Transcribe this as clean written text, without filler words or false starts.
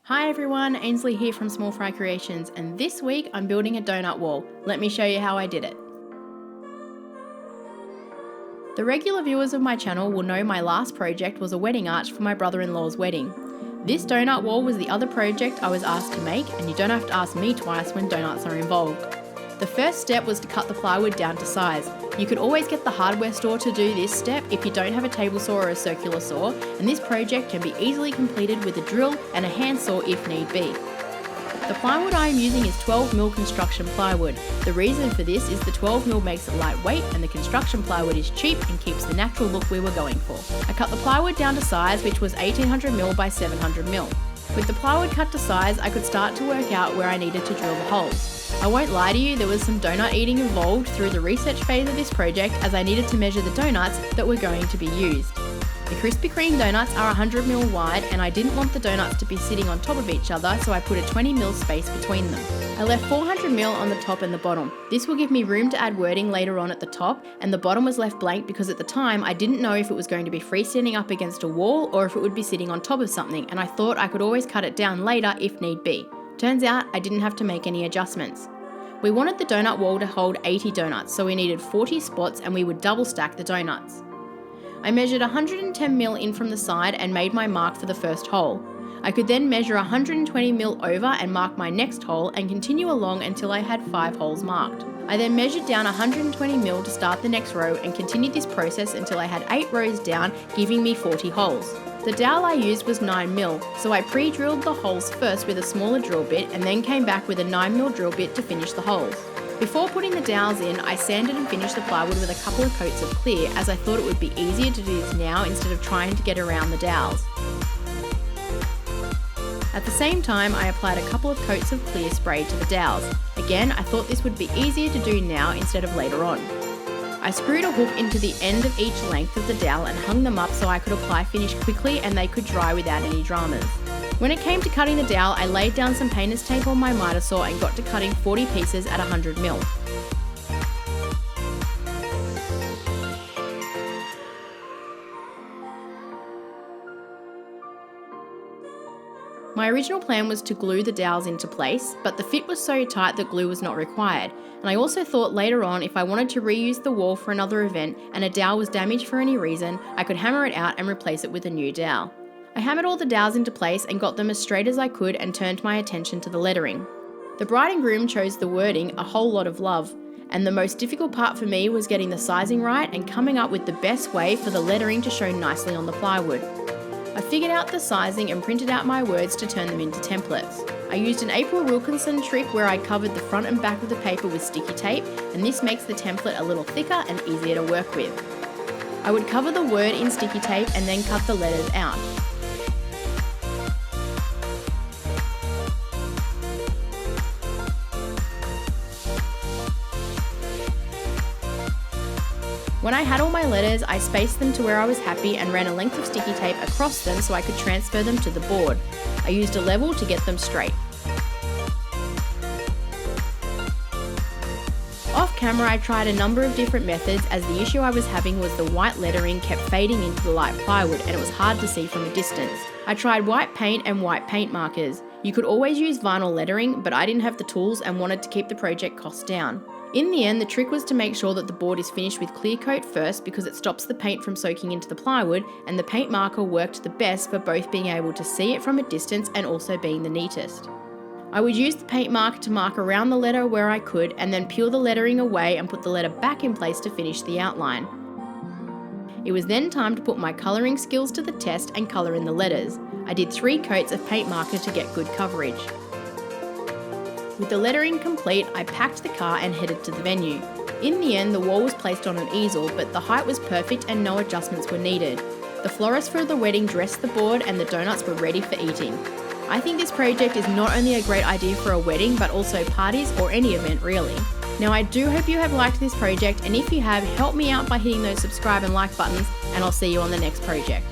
Hi everyone, Ainsley here from Small Fry Creations, and this week I'm building a donut wall. Let me show you how I did it. The regular viewers of my channel will know my last project was a wedding arch for my brother-in-law's wedding. This donut wall was the other project I was asked to make, and you don't have to ask me twice when donuts are involved. The first step was to cut the plywood down to size. You could always get the hardware store to do this step if you don't have a table saw or a circular saw, and this project can be easily completed with a drill and a handsaw if need be. The plywood I am using is 12mm construction plywood. The reason for this is the 12mm makes it lightweight and the construction plywood is cheap and keeps the natural look we were going for. I cut the plywood down to size, which was 1800mm by 700mm. With the plywood cut to size, I could start to work out where I needed to drill the holes. I won't lie to you, there was some donut eating involved through the research phase of this project as I needed to measure the donuts that were going to be used. The Krispy Kreme donuts are 100mm wide and I didn't want the donuts to be sitting on top of each other, so I put a 20mm space between them. I left 400mm on the top and the bottom. This will give me room to add wording later on at the top, and the bottom was left blank because at the time I didn't know if it was going to be freestanding up against a wall or if it would be sitting on top of something, and I thought I could always cut it down later if need be. Turns out I didn't have to make any adjustments. We wanted the donut wall to hold 80 donuts, so we needed 40 spots and we would double stack the donuts. I measured 110mm in from the side and made my mark for the first hole. I could then measure 120mm over and mark my next hole and continue along until I had 5 holes marked. I then measured down 120mm to start the next row and continued this process until I had 8 rows down, giving me 40 holes. The dowel I used was 9mm, so I pre-drilled the holes first with a smaller drill bit and then came back with a 9mm drill bit to finish the holes. Before putting the dowels in, I sanded and finished the plywood with a couple of coats of clear, as I thought it would be easier to do this now instead of trying to get around the dowels. At the same time, I applied a couple of coats of clear spray to the dowels. Again, I thought this would be easier to do now instead of later on. I screwed a hook into the end of each length of the dowel and hung them up so I could apply finish quickly and they could dry without any dramas. When it came to cutting the dowel, I laid down some painter's tape on my miter saw and got to cutting 40 pieces at 100mm. My original plan was to glue the dowels into place, but the fit was so tight that glue was not required, and I also thought later on if I wanted to reuse the wall for another event and a dowel was damaged for any reason, I could hammer it out and replace it with a new dowel. I hammered all the dowels into place and got them as straight as I could and turned my attention to the lettering. The bride and groom chose the wording "A Whole Lot of Love," and the most difficult part for me was getting the sizing right and coming up with the best way for the lettering to show nicely on the plywood. I figured out the sizing and printed out my words to turn them into templates. I used an April Wilkinson trick where I covered the front and back of the paper with sticky tape, and this makes the template a little thicker and easier to work with. I would cover the word in sticky tape and then cut the letters out. When I had all my letters, I spaced them to where I was happy and ran a length of sticky tape across them so I could transfer them to the board. I used a level to get them straight. Off camera, I tried a number of different methods as the issue I was having was the white lettering kept fading into the light plywood and it was hard to see from a distance. I tried white paint and white paint markers. You could always use vinyl lettering, but I didn't have the tools and wanted to keep the project costs down. In the end, the trick was to make sure that the board is finished with clear coat first because it stops the paint from soaking into the plywood, and the paint marker worked the best for both being able to see it from a distance and also being the neatest. I would use the paint marker to mark around the letter where I could and then peel the lettering away and put the letter back in place to finish the outline. It was then time to put my colouring skills to the test and colour in the letters. I did 3 coats of paint marker to get good coverage. With the lettering complete, I packed the car and headed to the venue. In the end, the wall was placed on an easel, but the height was perfect and no adjustments were needed. The florist for the wedding dressed the board and the donuts were ready for eating. I think this project is not only a great idea for a wedding, but also parties or any event really. Now I do hope you have liked this project, and if you have, help me out by hitting those subscribe and like buttons, and I'll see you on the next project.